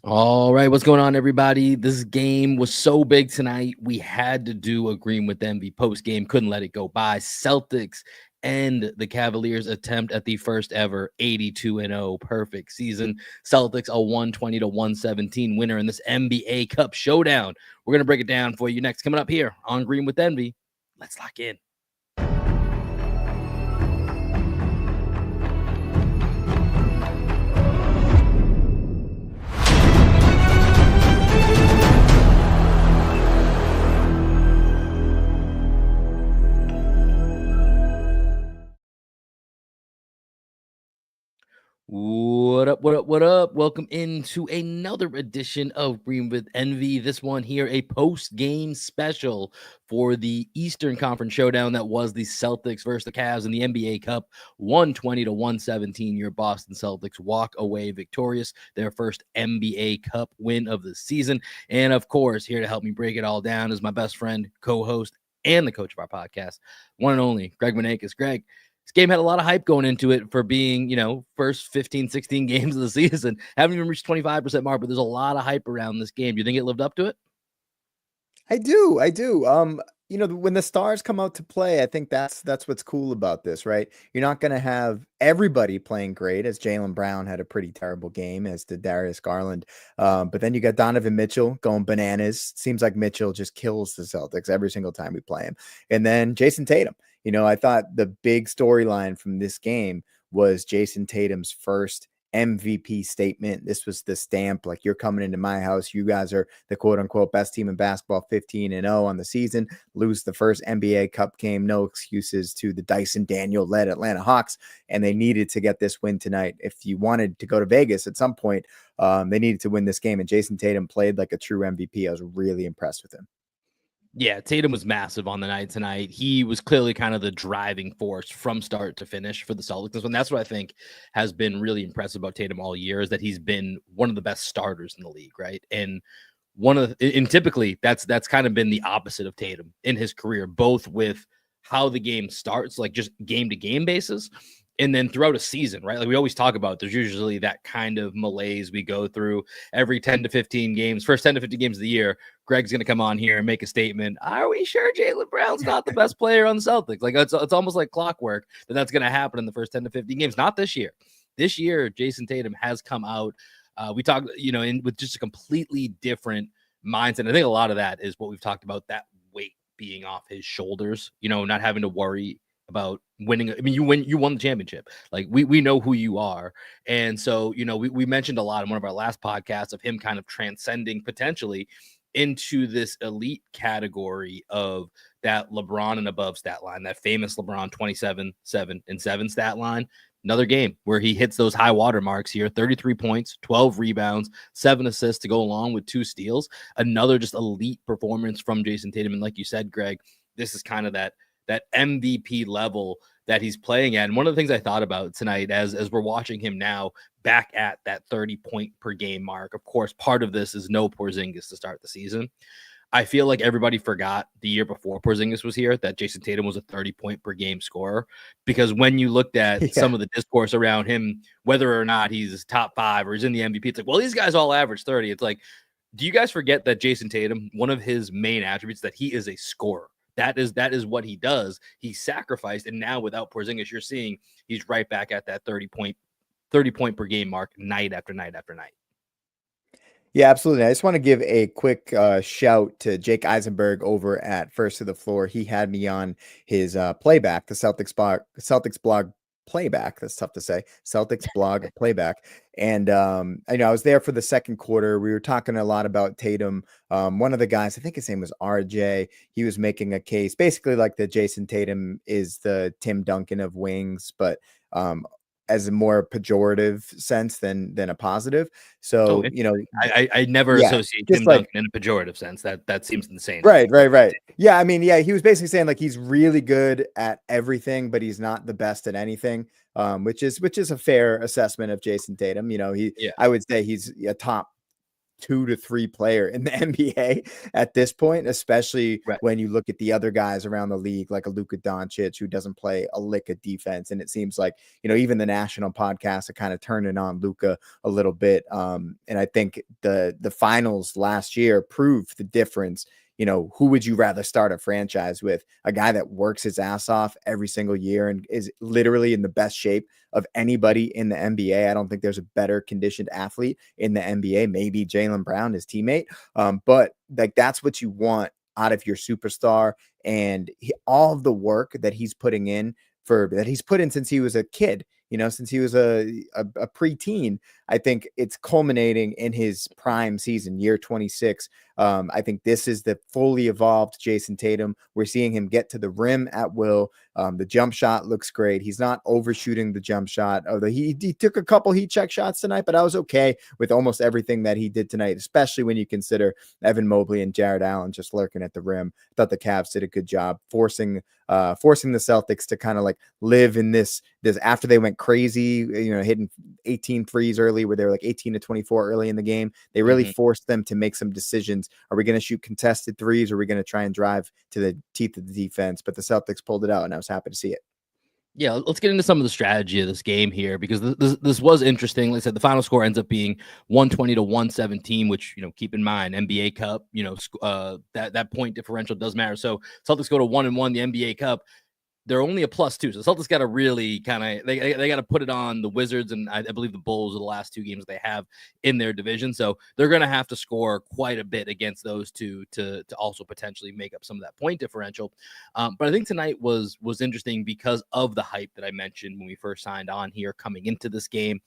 All right, what's going on, everybody? This game was so big tonight. We had to do Agreeing with Envy post game. Couldn't let it go by. Celtics and the Cavaliers attempt at the first ever 82-0 perfect season. Celtics a 120-117 winner in this NBA Cup showdown. We're gonna break it down for you next. Coming up here on Agreeing with Envy. Let's lock in. What up, what up, what up? Welcome into another edition of Green with Envy. This one here, a post-game special for the Eastern Conference showdown that was the Celtics versus the Cavs in the NBA Cup. 120-117. Your Boston Celtics walk away victorious, their first NBA Cup win of the season. And of course, here to help me break it all down is my best friend, co-host, and the coach of our podcast, one and only Greg Manakis. Greg, this game had a lot of hype going into it for being, first 15, 16 games of the season. Haven't even reached 25% mark, but there's a lot of hype around this game. Do you think it lived up to it? I do. When the stars come out to play, I think that's what's cool about this, right? You're not going to have everybody playing great, as Jaylen Brown had a pretty terrible game, as did Darius Garland. But then you got Donovan Mitchell going bananas. Seems like Mitchell just kills the Celtics every single time we play him. And then Jason Tatum. I thought the big storyline from this game was Jason Tatum's first MVP statement. This was the stamp, like, you're coming into my house. You guys are the quote unquote best team in basketball, 15-0 on the season. Lose the first NBA Cup game. No excuses to the Dyson Daniel led Atlanta Hawks. And they needed to get this win tonight. If you wanted to go to Vegas at some point, they needed to win this game. And Jason Tatum played like a true MVP. I was really impressed with him. Yeah, Tatum was massive on the night tonight. He was clearly kind of the driving force from start to finish for the Celtics. And that's what I think has been really impressive about Tatum all year, is that he's been one of the best starters in the league, right? And typically that's kind of been the opposite of Tatum in his career, both with how the game starts, like just game to game basis, and then throughout a season, right? Like we always talk about, there's usually that kind of malaise we go through every 10 to 15 games, first 10 to 15 games of the year. Greg's going to come on here and make a statement. Are we sure Jaylen Brown's not the best player on the Celtics? Like it's almost like clockwork that's going to happen in the first 10 to 15 games. Not this year. This year, Jason Tatum has come out. We talked, with just a completely different mindset. I think a lot of that is what we've talked about, that weight being off his shoulders, not having to worry about winning. I mean, you won the championship. Like we know who you are. And so, we mentioned a lot in one of our last podcasts of him kind of transcending potentially into this elite category of that LeBron and above stat line, that famous LeBron 27, 7, and 7 stat line. Another game where he hits those high water marks here, 33 points, 12 rebounds, 7 assists to go along with 2 steals. Another just elite performance from Jason Tatum. And like you said, Greg, this is kind of that MVP level that he's playing at. And one of the things I thought about tonight as we're watching him now back at that 30-point per game mark, of course, part of this is no Porzingis to start the season. I feel like everybody forgot the year before Porzingis was here that Jason Tatum was a 30-point per game scorer, because when you looked at some of the discourse around him, whether or not he's top 5 or he's in the MVP, it's like, well, these guys all average 30. It's like, do you guys forget that Jason Tatum, one of his main attributes, that he is a scorer? That is what he does. He sacrificed, and now without Porzingis, you're seeing he's right back at that 30 point per game mark night after night after night. Yeah, absolutely. I just want to give a quick shout to Jake Eisenberg over at First to the Floor. He had me on his playback, the Celtics blog playback. That's tough to say. Celtics blog playback. And I was there for the second quarter. We were talking a lot about Tatum. One of the guys, I think his name was RJ, he was making a case basically like that Jason Tatum is the Tim Duncan of wings, but as a more pejorative sense than a positive. So, I never associate Tim Duncan in a pejorative sense. That seems insane. Right. Yeah. I mean, he was basically saying like he's really good at everything, but he's not the best at anything. Which is a fair assessment of Jason Tatum. I would say he's a top 2 to 3 player in the NBA at this point, especially Right. when you look at the other guys around the league, like a Luka Doncic, who doesn't play a lick of defense. And it seems like, even the national podcasts are kind of turning on Luka a little bit. And I think the finals last year proved the difference. Who would you rather start a franchise with? A guy that works his ass off every single year and is literally in the best shape of anybody in the NBA. I don't think there's a better conditioned athlete in the NBA. Maybe Jaylen Brown, his teammate. But like, that's what you want out of your superstar. And all of the work that he's putting in that he's put in since he was a kid, since he was a preteen. I think it's culminating in his prime season, year 26. I think this is the fully evolved Jason Tatum. We're seeing him get to the rim at will. The jump shot looks great. He's not overshooting the jump shot. Although he took a couple heat check shots tonight, but I was okay with almost everything that he did tonight, especially when you consider Evan Mobley and Jared Allen just lurking at the rim. I thought the Cavs did a good job forcing the Celtics to kind of like live in this after they went crazy, hitting 18 threes early, where they were like 18 to 24 early in the game. They really forced them to make some decisions. Are we going to shoot contested threes? Or are we going to try and drive to the teeth of the defense? But the Celtics pulled it out, and I was happy to see it. Yeah, let's get into some of the strategy of this game here, because this was interesting. Like I said, the final score ends up being 120 to 117, which, keep in mind, NBA Cup, that point differential does matter. So Celtics go to 1-1, the NBA Cup. They're only a +2. So Celtics got to really kind of they got to put it on the Wizards, and I believe the Bulls are the last two games they have in their division. So they're going to have to score quite a bit against those two to also potentially make up some of that point differential. But I think tonight was interesting because of the hype that I mentioned when we first signed on here coming into this game,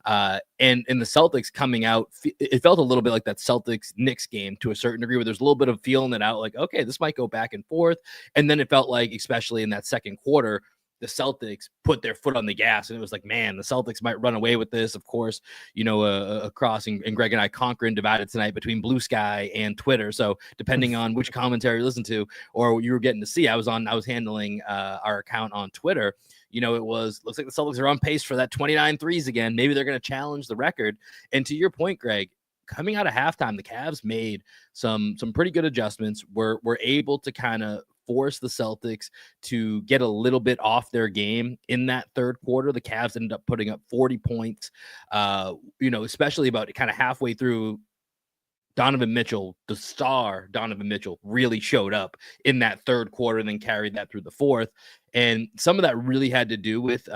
and the Celtics coming out. It felt a little bit like that Celtics Knicks game to a certain degree, where there's a little bit of feeling it out, like, okay, this might go back and forth, and then it felt like, especially in that second quarter, the Celtics put their foot on the gas, and it was like, man, the Celtics might run away with this. Of course, across, and Greg and I conquer and divided tonight between Blue Sky and Twitter. So depending on which commentary you listen to or you were getting to see, I was handling our account on Twitter. Looks like the Celtics are on pace for that 29 threes again. Maybe they're going to challenge the record. And to your point, Greg, coming out of halftime, the Cavs made some pretty good adjustments. We're able to kind of force the Celtics to get a little bit off their game in that third quarter. The Cavs ended up putting up 40 points, especially about kind of halfway through. Donovan Mitchell, the star Donovan Mitchell, really showed up in that third quarter and then carried that through the fourth. And some of that really had to do with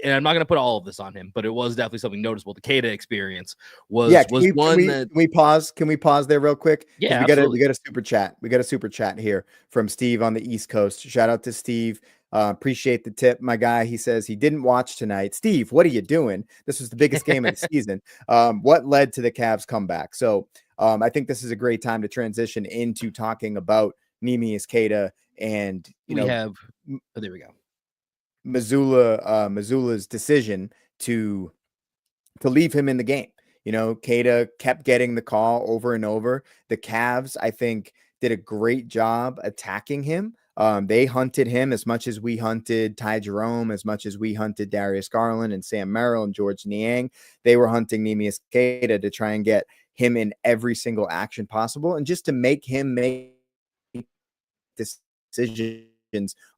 and I'm not going to put all of this on him, but it was definitely something noticeable. The Keita experience was one that. Can we pause? Can we pause there real quick? Yeah, we got a super chat. We got a super chat here from Steve on the East Coast. Shout out to Steve. Appreciate the tip, my guy. He says he didn't watch tonight. Steve, what are you doing? This was the biggest game of the season. What led to the Cavs comeback? So I think this is a great time to transition into talking about Neemias Queta and there we go. Missoula's decision to leave him in the game. Queta kept getting the call over and over. The Cavs, I think, did a great job attacking him. They hunted him as much as we hunted Ty Jerome, as much as we hunted Darius Garland and Sam Merrill and George Niang. They were hunting Neemias Queta to try and get him in every single action possible, and just to make him make decisions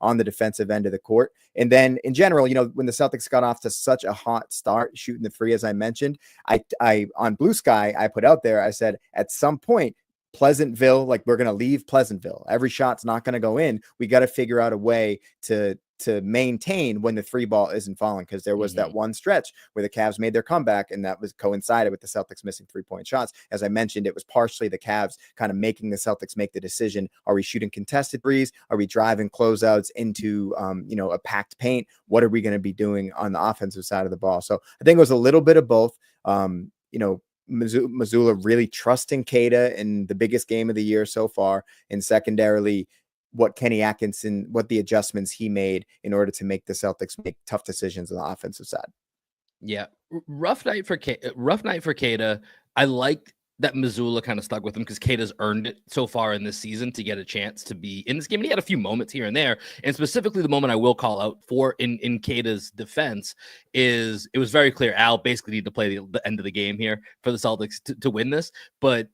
on the defensive end of the court. And then in general, when the Celtics got off to such a hot start shooting the three, as I mentioned, I on Blue Sky, I put out there, I said, at some point, Pleasantville, like, we're going to leave Pleasantville. Every shot's not going to go in. We got to figure out a way to maintain when the three ball isn't falling, because there was that one stretch where the Cavs made their comeback, and that was coincided with the Celtics missing 3-point shots. As I mentioned, it was partially the Cavs kind of making the Celtics make the decision. Are we shooting contested threes? Are we driving closeouts into a packed paint? What are we going to be doing on the offensive side of the ball? So I think it was a little bit of both. Missoula really trusting Queta in the biggest game of the year so far, and secondarily, what Kenny Atkinson, what the adjustments he made in order to make the Celtics make tough decisions on the offensive side. Yeah, rough night for Queta. I liked that Missoula kind of stuck with him because Keita's earned it so far in this season to get a chance to be in this game. And he had a few moments here and there. And specifically, the moment I will call out for in Keita's defense is it was very clear Al basically needed to play the end of the game here for the Celtics to win this. But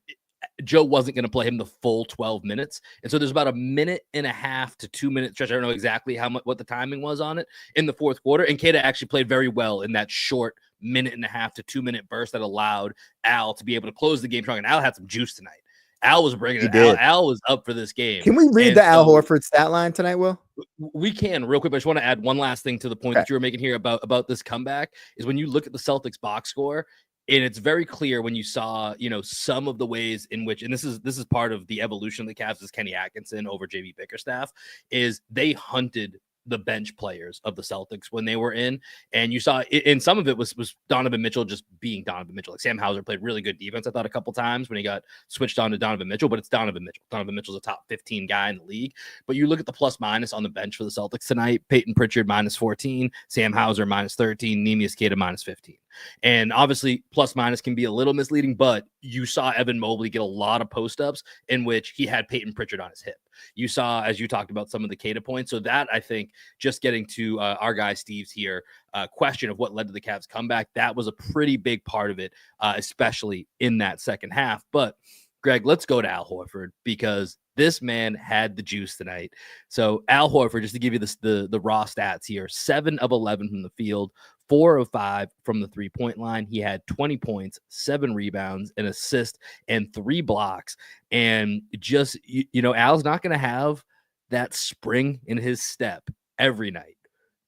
Joe wasn't going to play him the full 12 minutes. And so there's about a minute and a half to 2 minute stretch. I don't know exactly what the timing was on it in the fourth quarter. And Keita actually played very well in that short minute and a half to 2 minute burst that allowed Al to be able to close the game strong. And Al had some juice tonight. Al was bringing it. Al was up for this game. Can we read the Al Horford stat line tonight, Will? We can real quick. But I just want to add one last thing to the point that you were making here about this comeback is when you look at the Celtics box score, and it's very clear when you saw, some of the ways in which, and this is part of the evolution of the Cavs is Kenny Atkinson over JB Bickerstaff, is they hunted the bench players of the Celtics when they were in, and you saw and some of it was Donovan Mitchell just being Donovan Mitchell. Like Sam Hauser played really good defense, I thought, a couple times when he got switched on to Donovan Mitchell, but it's Donovan Mitchell. Donovan Mitchell's a top 15 guy in the league. But you look at the plus minus on the bench for the Celtics tonight: Peyton Pritchard -14, Sam Hauser -13, Neemias Queta -15. And obviously, plus minus can be a little misleading, but you saw Evan Mobley get a lot of post ups in which he had Peyton Pritchard on his hip. You saw, as you talked about, some of the Queta points. So that, I think, just getting to our guy Steve's here question of what led to the Cavs comeback, that was a pretty big part of it, especially in that second half. But Greg, let's go to Al Horford because this man had the juice tonight. So Al Horford, just to give you the raw stats here, 7 of 11 from the field, 4 of 5 from the 3-point line. He had 20 points, 7 rebounds, an assist, and 3 blocks. And just, Al's not going to have that spring in his step every night.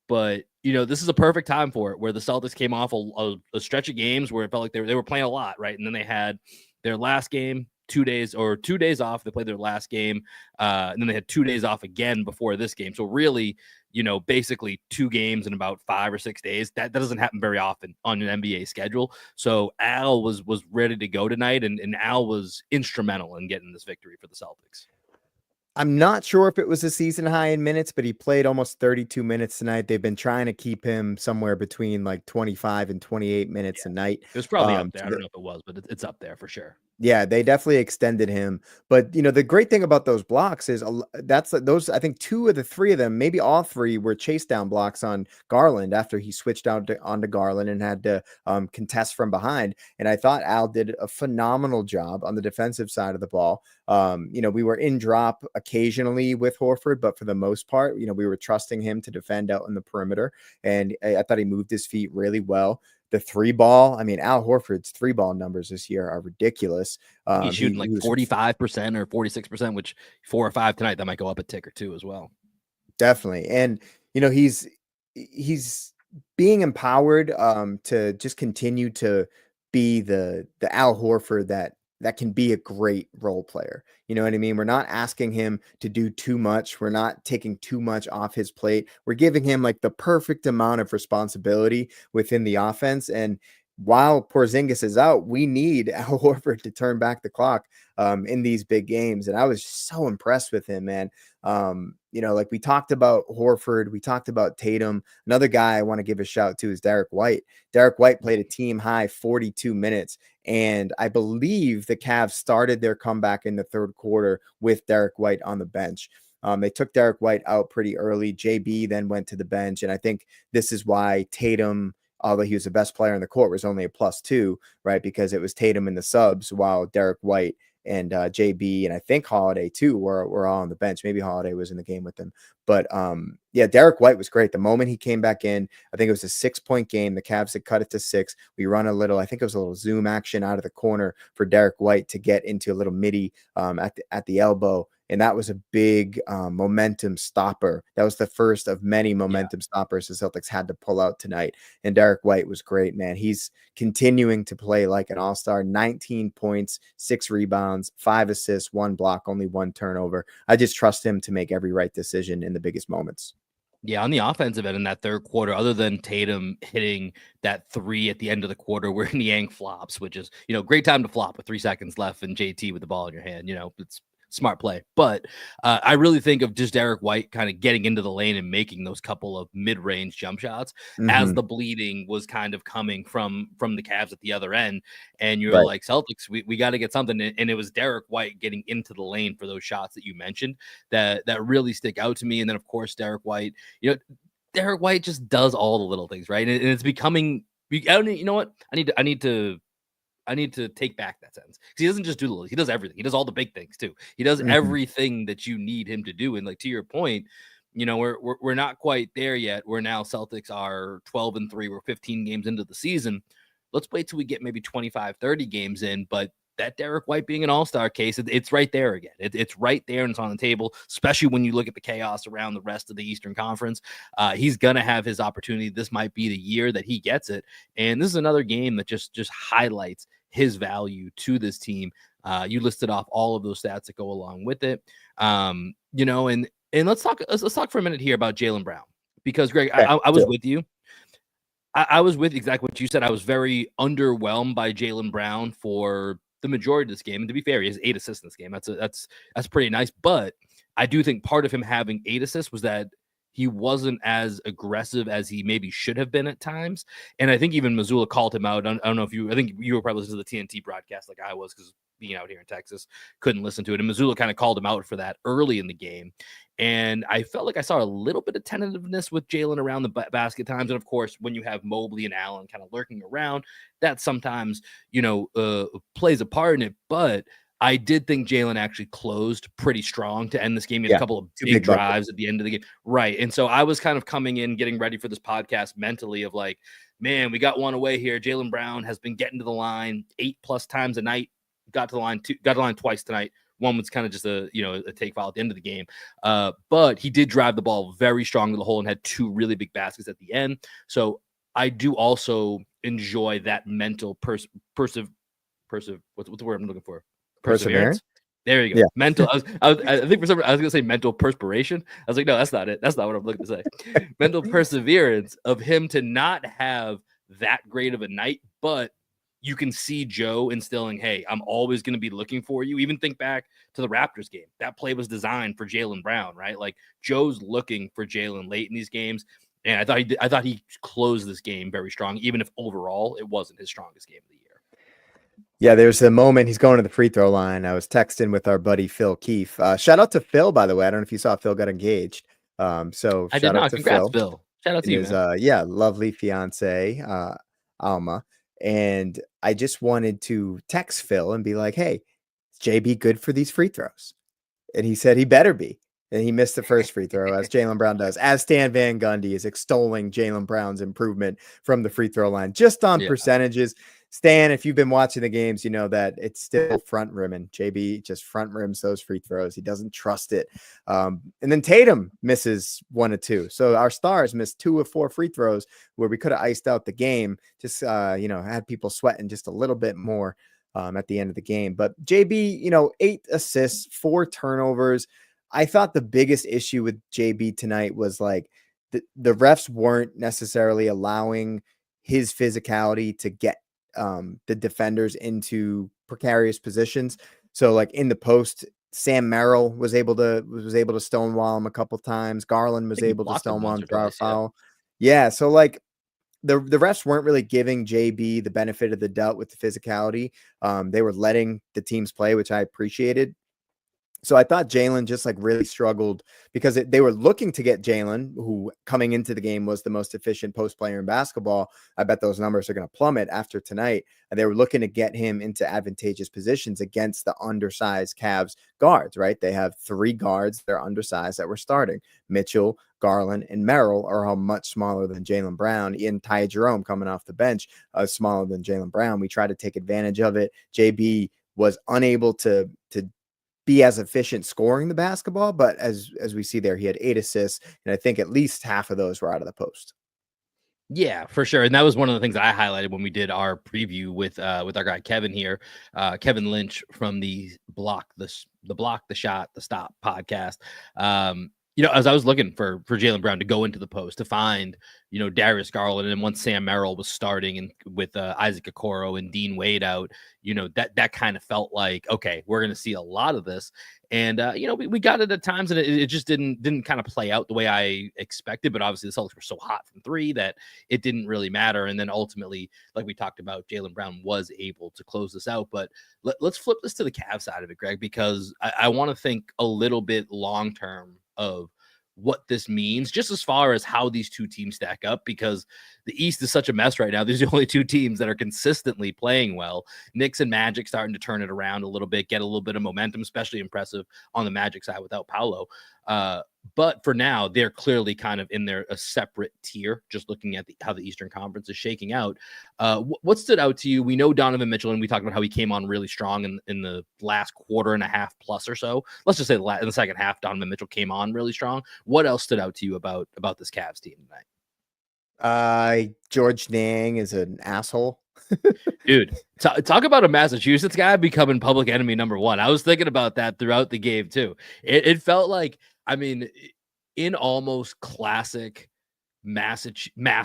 But, this is a perfect time for it, where the Celtics came off a stretch of games where it felt like they were playing a lot, right? And then they had their last game, 2 days off. They played their last game. And then they had 2 days off again before this game. So really, basically 2 games in about 5 or 6 days. That doesn't happen very often on an NBA schedule. So Al was ready to go tonight, and Al was instrumental in getting this victory for the Celtics. I'm not sure if it was a season high in minutes, but he played almost 32 minutes tonight. They've been trying to keep him somewhere between like 25 and 28 minutes a night. It was probably up there. I don't know if it was, but it's up there for sure. Yeah, they definitely extended him. But, the great thing about those blocks is those, I think 2 of the 3 of them, maybe all 3 were chase down blocks on Garland after he switched onto Garland and had to contest from behind. And I thought Al did a phenomenal job on the defensive side of the ball. We were in drop occasionally with Horford, but for the most part, we were trusting him to defend out in the perimeter. And I thought he moved his feet really well. The 3-ball, Al Horford's 3-ball numbers this year are ridiculous. He's shooting like 45% or 46%, which 4 or 5 tonight, that might go up a tick or 2 as well. Definitely. And, he's being empowered to just continue to be the Al Horford that can be a great role player. You know what I mean? We're not asking him to do too much. We're not taking too much off his plate. We're giving him like the perfect amount of responsibility within the offense. And while Porzingis is out, we need Al Horford to turn back the clock in these big games. And I was so impressed with him, man. Like we talked about Horford, we talked about Tatum. Another guy I want to give a shout to is Derek White. Derek White played a team high 42 minutes. And I believe the Cavs started their comeback in the third quarter with Derek White on the bench. They took Derek White out pretty early. JB then went to the bench. And I think this is why Tatum, although he was the best player in the court, was only a +2, right? Because it was Tatum in the subs while Derek White and JB and I think Holiday too were all on the bench. Maybe Holiday was in the game with them. But Derek White was great. The moment he came back in, I think it was a 6-point game. The Cavs had cut it to 6. We run a little, I think it was a little zoom action out of the corner for Derek White to get into a little midi at the elbow. And that was a big momentum stopper. That was the first of many momentum stoppers the Celtics had to pull out tonight. And Derek White was great, man. He's continuing to play like an all-star. 19 points, 6 rebounds, 5 assists, 1 block, only 1 turnover. I just trust him to make every right decision in the biggest moments. Yeah, on the offensive end in that third quarter, other than Tatum hitting that 3 at the end of the quarter where Niang flops, which is, great time to flop with 3 seconds left and JT with the ball in your hand. It's smart play. But I really think of just Derek White kind of getting into the lane and making those couple of mid-range jump shots as the bleeding was kind of coming from the Cavs at the other end. And you're Right. like, Celtics, we got to get something. And it was Derek White getting into the lane for those shots that you mentioned that really stick out to me. And then, of course, Derek White, Derek White just does all the little things, right? And it's becoming, you know what? I need to take back that sentence, because he doesn't just do the little, he does everything. He does all the big things too. He does everything that you need him to do. And like, to your point, we're not quite there yet. We're now Celtics are 12-3. We're 15 games into the season. Let's wait till we get maybe 25, 30 games in. But that Derek White being an all-star case, it's right there again. It's right there and it's on the table, especially when you look at the chaos around the rest of the Eastern Conference. He's going to have his opportunity. This might be the year that he gets it. And this is another game that just highlights his value to this team. You listed off all of those stats that go along with it. And let's talk for a minute here about Jaylen Brown, because Greg, I was with you. I was with exactly what you said. I was very underwhelmed by Jaylen Brown for the majority of this game. And to be fair, he has 8 assists in this game. That's pretty nice. But I do think part of him having 8 assists was that he wasn't as aggressive as he maybe should have been at times. And I think even Missoula called him out. I don't know if I think you were probably listening to the TNT broadcast like I was, because being out here in Texas, couldn't listen to it. And Missoula kind of called him out for that early in the game. And I felt like I saw a little bit of tentativeness with Jaylen around the basket times. And of course, when you have Mobley and Allen kind of lurking around, that sometimes, plays a part in it. But I did think Jaylen actually closed pretty strong to end this game. He had a couple of big drives at the end of the game. Right. And so I was kind of coming in, getting ready for this podcast mentally of like, man, we got one away here. Jaylen Brown has been getting to the line 8+ times a night. Got to the line twice tonight. One was kind of just a take foul at the end of the game. But he did drive the ball very strong to the hole and had 2 really big baskets at the end. So I do also enjoy that mental what's the word I'm looking for? Perseverance. There you go. Yeah. Mental. I think for some reason I was gonna say mental perspiration. I was like, no, that's not it. That's not what I'm looking to say. Mental perseverance of him to not have that great of a night, but you can see Joe instilling, hey, I'm always going to be looking for you. Even think back to the Raptors game. That play was designed for Jaylen Brown, right? Like, Joe's looking for Jaylen late in these games. And I thought he closed this game very strong, even if overall it wasn't his strongest game of the year. Yeah, there's a moment he's going to the free throw line. I was texting with our buddy Phil Keefe. Shout out to Phil, by the way. I don't know if you saw Phil got engaged. So I shout did not. out to Congrats, Phil. Shout out to you, man. Lovely fiance, Alma. And I just wanted to text Phil and be like, hey, is JB good for these free throws? And he said he better be. And he missed the first free throw, as Jaylen Brown does, as Stan Van Gundy is extolling Jaylen Brown's improvement from the free throw line, just on percentages. Stan, if you've been watching the games, you know that it's still front rimming. JB just front rims those free throws. He doesn't trust it. And then Tatum misses 1 of 2. So our stars missed 2 of 4 free throws where we could have iced out the game. Just, had people sweating just a little bit more at the end of the game. But JB, 8 assists, 4 turnovers. I thought the biggest issue with JB tonight was like the refs weren't necessarily allowing his physicality to get the defenders into precarious positions. So like in the post, Sam Merrill was able to stonewall him a couple times. Garland was able to stonewall him, draw a foul. Yeah. So like the refs weren't really giving JB the benefit of the doubt with the physicality. They were letting the teams play, which I appreciated. So I thought Jaylen just like really struggled because they were looking to get Jaylen, who coming into the game was the most efficient post player in basketball. I bet those numbers are going to plummet after tonight. And they were looking to get him into advantageous positions against the undersized Cavs guards, right? They have 3 guards. They're undersized that were starting. Mitchell, Garland, and Merrill are all much smaller than Jaylen Brown. Ian Ty Jerome coming off the bench, smaller than Jaylen Brown. We tried to take advantage of it. JB was unable to be as efficient scoring the basketball, but as we see there, he had 8 assists, and I think at least half of those were out of the post. Yeah, for sure. And that was one of the things that I highlighted when we did our preview with our guy Kevin here, Kevin Lynch from the Block the Shot the Stop podcast. As I was looking for Jaylen Brown to go into the post to find, Darius Garland, and once Sam Merrill was starting and with Isaac Okoro and Dean Wade out, that kind of felt like, okay, we're going to see a lot of this. And, we got it at times, and it just didn't kind of play out the way I expected. But obviously the Celtics were so hot from three that it didn't really matter. And then ultimately, like we talked about, Jaylen Brown was able to close this out. But let's flip this to the Cavs side of it, Greg, because I want to think a little bit long term of what this means, just as far as how these two teams stack up, because the East is such a mess right now. These are the only two teams that are consistently playing well. Knicks and Magic starting to turn it around a little bit, get a little bit of momentum, especially impressive on the Magic side without Paolo. But for now, they're clearly kind of in a separate tier, just looking at how the Eastern Conference is shaking out. What stood out to you? We know Donovan Mitchell, and we talked about how he came on really strong in the last quarter and a half plus or so. Let's just say in the second half, Donovan Mitchell came on really strong. What else stood out to you about this Cavs team tonight? George Niang is an asshole. Dude, talk about a Massachusetts guy becoming public enemy number one. I was thinking about that throughout the game too. It felt like, I mean, in almost classic mass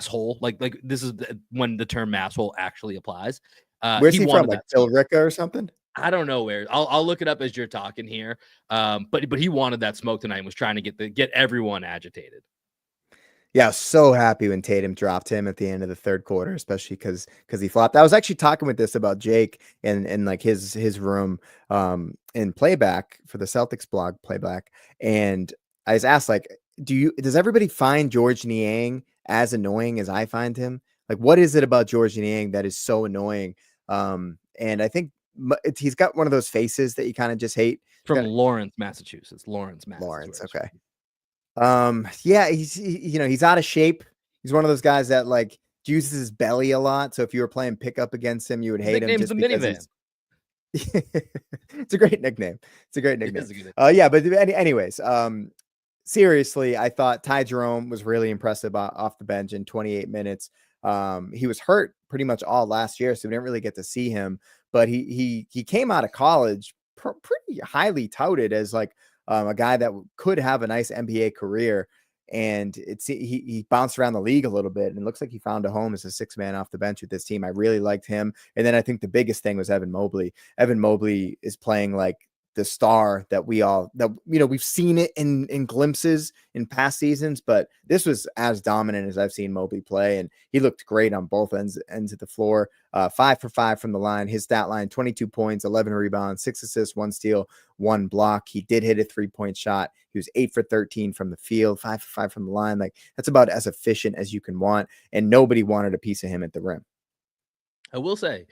hole, like this is when the term mass hole actually applies. Where's he from? Like Phil Ricca or something? I don't know where. I'll look it up as you're talking here. But he wanted that smoke tonight and was trying to get everyone agitated. Yeah, so happy when Tatum dropped him at the end of the third quarter, especially because he flopped. I was actually talking with this about Jake in like his room in playback for the Celtics blog playback, and I was asked, like, does everybody find George Niang as annoying as I find him? Like, what is it about George Niang that is so annoying? And I think he's got one of those faces that you kind of just hate. From Lawrence, Massachusetts. Lawrence, okay. Yeah, he's out of shape. He's one of those guys that like uses his belly a lot. So if you were playing pickup against him, you would hate him just because he's it's a great nickname. It's a great nickname. Yeah, but anyways, seriously, I thought Ty Jerome was really impressive off the bench in 28 minutes. He was hurt pretty much all last year, so we didn't really get to see him, but he came out of college pretty highly touted as like a guy that could have a nice NBA career. And he bounced around the league a little bit and it looks like he found a home as a six man off the bench with this team. I really liked him. And then I think the biggest thing was Evan Mobley. Evan Mobley is playing like the star that we've seen it in glimpses in past seasons, but this was as dominant as I've seen Mobley play, and he looked great on both ends of the floor. 5 for 5 from the line. His stat line: 22 points, 11 rebounds, 6 assists, 1 steal, 1 block. He did hit a 3-point shot. He was 8 for 13 from the field, 5 for 5 from the line. Like, that's about as efficient as you can want, and nobody wanted a piece of him at the rim. I will say,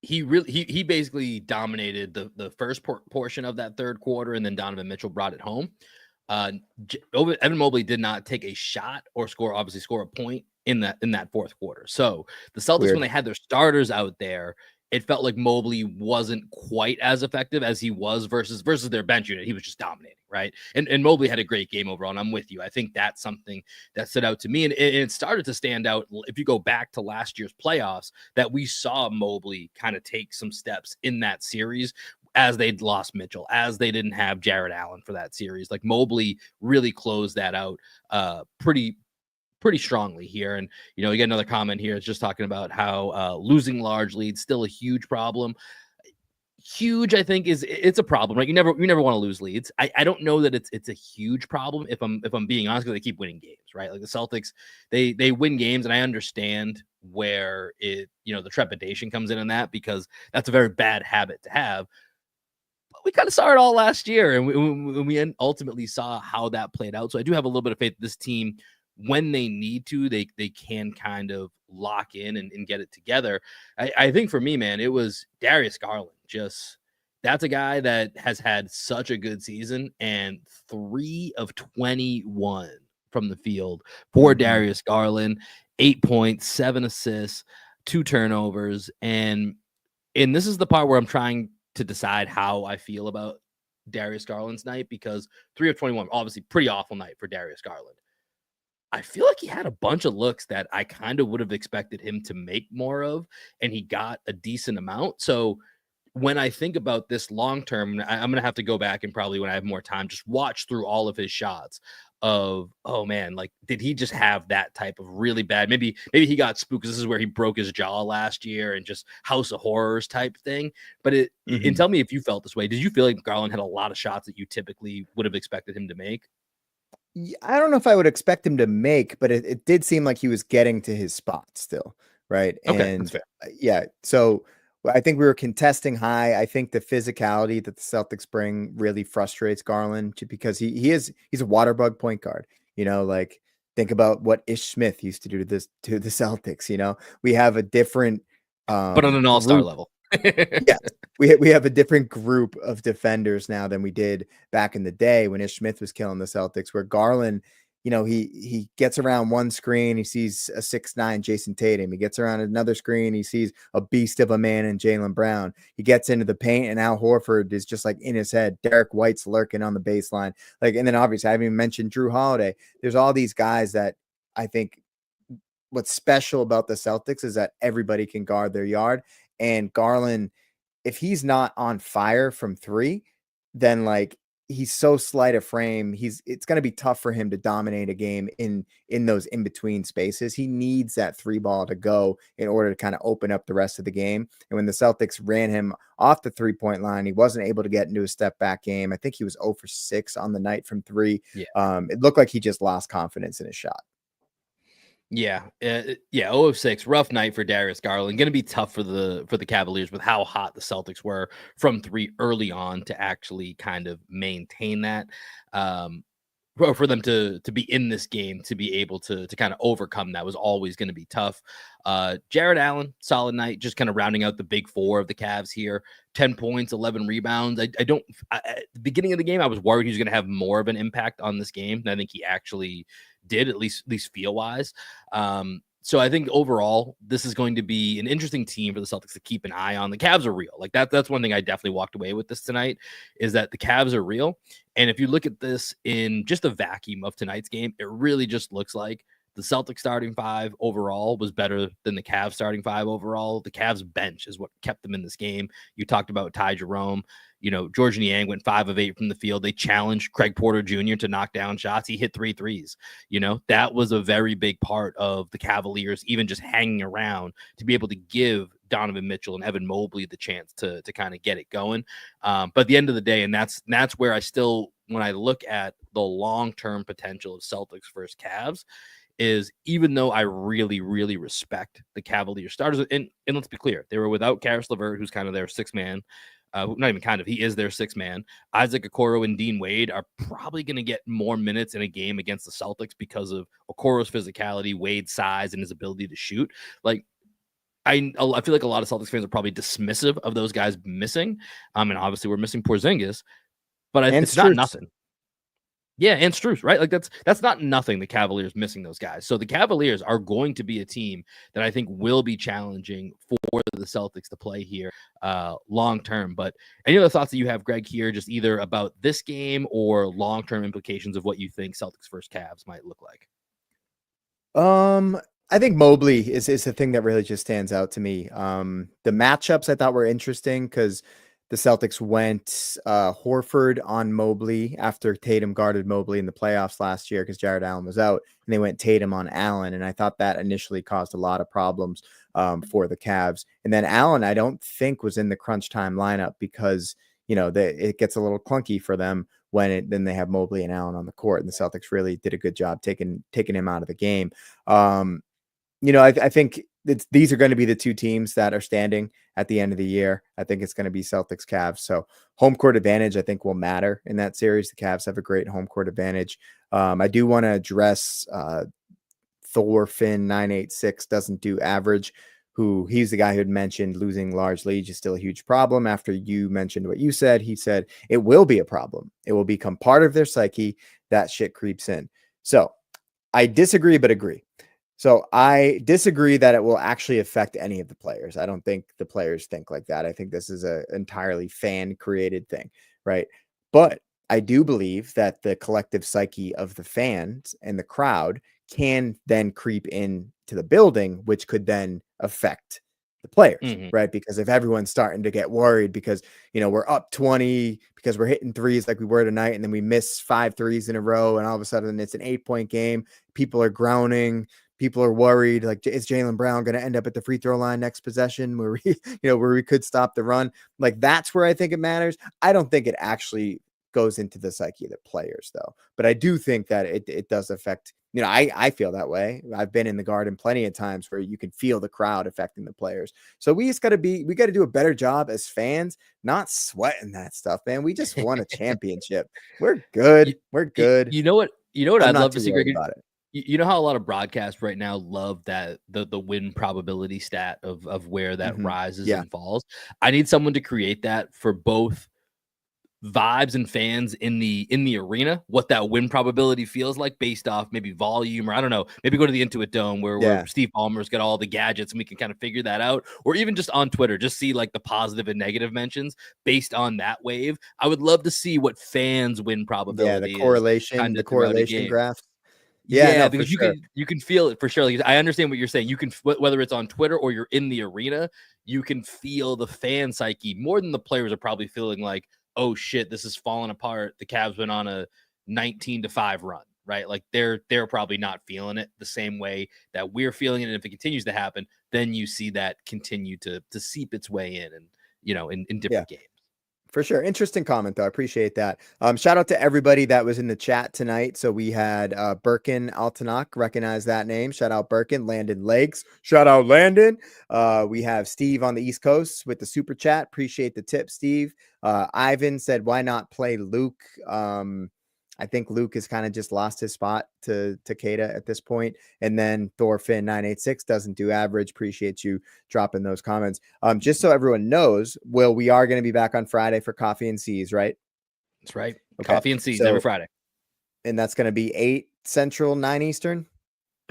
he basically dominated the first portion of that third quarter, and then Donovan Mitchell brought it home. Evan Mobley did not take a shot or score a point in that fourth quarter. So the Celtics, when they had their starters out there, it felt like Mobley wasn't quite as effective as he was versus their bench unit. He was just dominating, right? And Mobley had a great game overall, and I'm with you. I think that's something that stood out to me, and it started to stand out if you go back to last year's playoffs, that we saw Mobley kind of take some steps in that series as they'd lost Mitchell, as they didn't have Jared Allen for that series. Like, Mobley really closed that out pretty strongly here. And, you get another comment here. It's just talking about how losing large leads still a huge problem. Huge, I think, it's a problem, right? You never want to lose leads. I don't know that it's a huge problem if I'm being honest, because they keep winning games, right? Like the Celtics, they win games, and I understand where the trepidation comes in that, because that's a very bad habit to have. But we kind of saw it all last year, and we ultimately saw how that played out. So I do have a little bit of faith this team, when they need to, they can kind of lock in and get it together. I think for me, man, it was Darius Garland. Just, that's a guy that has had such a good season, and 3 of 21 from the field for Darius Garland, 8 points, 7 assists, 2 turnovers. And this is the part where I'm trying to decide how I feel about Darius Garland's night, because 3 of 21, obviously pretty awful night for Darius Garland. I feel like he had a bunch of looks that I kind of would have expected him to make more of, and he got a decent amount. So when I think about this long term, I'm going to have to go back and probably when I have more time, just watch through all of his shots of, oh man, like, did he just have that type of really bad? Maybe he got spooked. This is where he broke his jaw last year and just House of Horrors type thing. But and tell me if you felt this way. Did you feel like Garland had a lot of shots that you typically would have expected him to make? I don't know if I would expect him to make, but it did seem like he was getting to his spot still, right? Okay, that's And fair. yeah, so I think we were contesting high. I think the physicality that the Celtics bring really frustrates Garland because he's a water bug point guard. Like think about what Ish Smith used to do to the Celtics. We have a different But on an all-star group. level. Yes, we have a different group of defenders now than we did back in the day when Ish Smith was killing the Celtics, where Garland, he gets around one screen, he sees a 6'9" Jason Tatum. He gets around another screen, he sees a beast of a man in Jaylen Brown. He gets into the paint, and Al Horford is just like in his head. Derek White's lurking on the baseline. And then obviously I haven't even mentioned Drew Holiday. There's all these guys that I think what's special about the Celtics is that everybody can guard their yard. And Garland, if he's not on fire from three, then like he's so slight a frame. It's going to be tough for him to dominate a game in those in between spaces. He needs that three ball to go in order to kind of open up the rest of the game. And when the Celtics ran him off the 3-point line, he wasn't able to get into a step back game. I think he was 0 for 6 on the night from three. Yeah. It looked like he just lost confidence in his shot. Yeah, 0 of 6, rough night for Darius Garland. Going to be tough for the Cavaliers with how hot the Celtics were from three early on to actually kind of maintain that. For them to be in this game, to be able to kind of overcome that was always going to be tough. Jared Allen, solid night, just kind of rounding out the big four of the Cavs here. 10 points, 11 rebounds. At the beginning of the game, I was worried he was going to have more of an impact on this game, and I think he actually did, at least feel wise. So I think overall, this is going to be an interesting team for the Celtics to keep an eye on. The Cavs are real. Like that's one thing I definitely walked away with this tonight, is that the Cavs are real. And if you look at this in just a vacuum of tonight's game, it really just looks like the Celtics starting five overall was better than the Cavs starting five overall. The Cavs bench is what kept them in this game. You talked about Ty Jerome. George Niang went 5 of 8 from the field. They challenged Craig Porter Jr. to knock down shots. He hit 3 threes. That was a very big part of the Cavaliers, even just hanging around to be able to give Donovan Mitchell and Evan Mobley the chance to kind of get it going. But at the end of the day, and that's where I still, when I look at the long-term potential of Celtics versus Cavs, is even though I really, really respect the Cavaliers starters, and let's be clear, they were without Karis LeVert, who's kind of their sixth man. Not even kind of, he is their sixth man. Isaac Okoro and Dean Wade are probably going to get more minutes in a game against the Celtics because of Okoro's physicality, Wade's size, and his ability to shoot. Like, I feel like a lot of Celtics fans are probably dismissive of those guys missing. And obviously we're missing Porzingis, but it's not nothing. Yeah, and Strus, right? Like that's not nothing. The Cavaliers missing those guys. So the Cavaliers are going to be a team that I think will be challenging for the Celtics to play here long term. But any other thoughts that you have, Greg, here, just either about this game or long term implications of what you think Celtics versus Cavs might look like? I think Mobley is the thing that really just stands out to me. The matchups I thought were interesting because the Celtics went Horford on Mobley after Tatum guarded Mobley in the playoffs last year because Jared Allen was out, and they went Tatum on Allen, and I thought that initially caused a lot of problems for the Cavs. And then Allen, I don't think was in the crunch time lineup because it gets a little clunky for them when then they have Mobley and Allen on the court, and the Celtics really did a good job taking him out of the game. I think these are going to be the two teams that are standing at the end of the year. I think it's going to be Celtics Cavs. So home court advantage, I think, will matter in that series. The Cavs have a great home court advantage. I do want to address Thorfinn 986 doesn't do average, who he's the guy who had mentioned losing large leads is still a huge problem. After you mentioned what you said, he said it will be a problem. It will become part of their psyche. That shit creeps in. So I disagree, but agree. So I disagree that it will actually affect any of the players. I don't think the players think like that. I think this is an entirely fan created thing, right? But I do believe that the collective psyche of the fans and the crowd can then creep in to the building, which could then affect the players, Mhm. right? Because if everyone's starting to get worried because, we're up 20 because we're hitting threes like we were tonight, and then we miss 5 threes in a row, and all of a sudden it's an 8-point game. People are groaning. People are worried. Like, is Jaylen Brown going to end up at the free throw line next possession where we could stop the run? Like, that's where I think it matters. I don't think it actually goes into the psyche of the players, though. But I do think that it does affect. I feel that way. I've been in the Garden plenty of times where you can feel the crowd affecting the players. So we got to do a better job as fans, not sweating that stuff, man. We just won a championship. We're good. You, We're good. you know what? You know what I'm I'd not love to too see, worried Greg. about it. You know how a lot of broadcasts right now love that the win probability stat of where that Mhm. rises Yeah. and falls. I need someone to create that for both vibes and fans in the arena, what that win probability feels like based off maybe volume, or I don't know, maybe go to the Intuit Dome where Yeah. Steve Ballmer's got all the gadgets and we can kind of figure that out, or even just on Twitter, just see like the positive and negative mentions based on that wave. I would love to see what fans win Yeah. The probability is correlation, kind the of throughout a correlation game. graphs. Yeah, Yeah, no, for because you sure. can feel it for sure. Like, I understand what you're saying. You can whether it's on Twitter or you're in the arena, you can feel the fan psyche more than the players are probably feeling like, oh shit, this is falling apart. The Cavs went on a 19-5 run, right? Like they're probably not feeling it the same way that we're feeling it. And if it continues to happen, then you see that continue to seep its way in, and in Yeah. different games. For sure. Interesting comment, though. I appreciate that. Shout out to everybody that was in the chat tonight. So we had Birkin Altanok, recognize that name. Shout out Birkin. Landon Legs. Shout out Landon. We have Steve on the East Coast with the super chat. Appreciate the tip, Steve. Ivan said, why not play Luke? I think Luke has kind of just lost his spot to Takeda at this point. And then Thorfinn986 doesn't do average. Appreciate you dropping those comments. Just so everyone knows, Will, we are going to be back on Friday for Coffee and C's, right? That's right. Okay. Coffee and C's every Friday. And that's going to be 8 Central, 9 Eastern?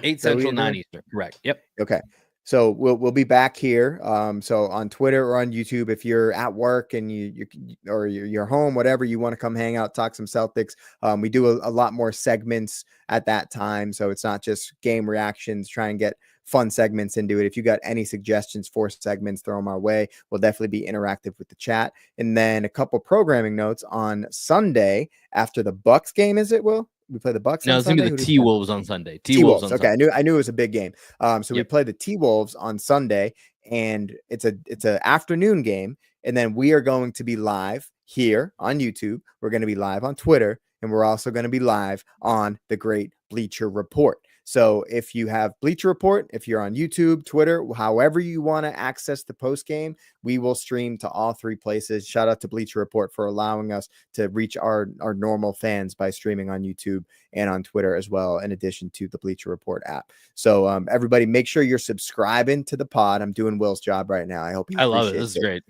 8 Central, 9 Eastern. Correct. Yep. Okay. So we'll be back here. So on Twitter or on YouTube, if you're at work and you're home, whatever, you want to come hang out, talk some Celtics. We do a lot more segments at that time. So it's not just game reactions, try and get fun segments into it. If you got any suggestions for segments, throw them our way. We'll definitely be interactive with the chat. And then a couple programming notes on Sunday after the Bucks game. Is it, Will? We play the Bucks No, on it's gonna Sunday. be the T-Wolves on Sunday. T-Wolves. on Okay, Sunday. I knew it was a big game. So we Yep. play the T-Wolves on Sunday, and it's an afternoon game. And then we are going to be live here on YouTube. We're going to be live on Twitter, and we're also going to be live on the Great Bleacher Report. So if you have Bleacher Report, if you're on YouTube, Twitter, however you want to access the post game, we will stream to all 3 places. Shout out to Bleacher Report for allowing us to reach our normal fans by streaming on YouTube and on Twitter as well, in addition to the Bleacher Report app. So everybody, make sure you're subscribing to the pod. I'm doing Will's job right now. I hope he I love it. appreciates This is great.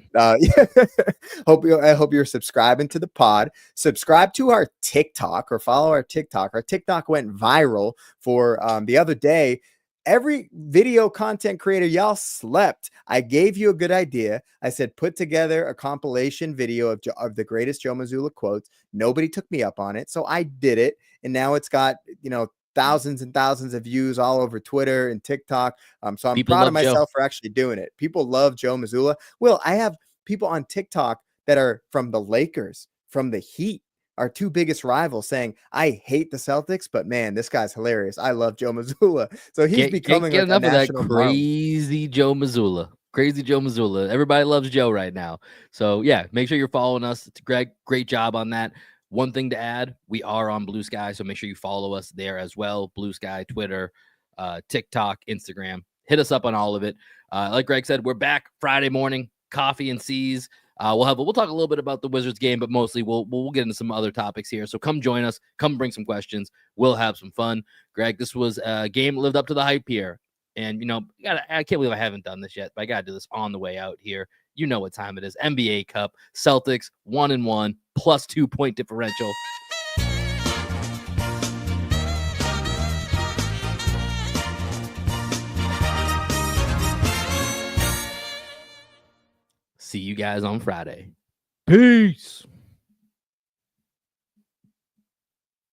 I hope you're subscribing to the pod. Subscribe to our TikTok or follow our TikTok. Our TikTok went viral for the other day. Every video content creator, y'all slept. I gave you a good idea. I said, put together a compilation video of the greatest Joe Mazzulla quotes. Nobody took me up on it. So I did it. And now it's got, thousands and thousands of views all over Twitter and TikTok. So I'm People proud love of myself Joe. for actually doing it. People love Joe Mazzulla. Will, I have people on TikTok that are from the Lakers, from the Heat, our 2 biggest rivals, saying, I hate the Celtics, but man, this guy's hilarious. I love Joe Mazzulla. So he's becoming Can't get like a enough of that national bomb. crazy Joe Mazzulla. Crazy Joe Mazzulla. Everybody loves Joe right now. So yeah, make sure you're following us. It's Greg. Great job on that. One thing to add, we are on Blue Sky, so make sure you follow us there as well. Blue Sky, Twitter, TikTok, Instagram. Hit us up on all of it. Like Greg said, we're back Friday morning. Coffee and C's. We'll talk a little bit about the Wizards game, but mostly we'll get into some other topics here. So come join us. Come bring some questions. We'll have some fun. Greg, this was a game that lived up to the hype here. And, I can't believe I haven't done this yet, but I got to do this on the way out here. You know what time it is. NBA Cup. Celtics 1-1, plus 2 point differential. See you guys on Friday. Peace.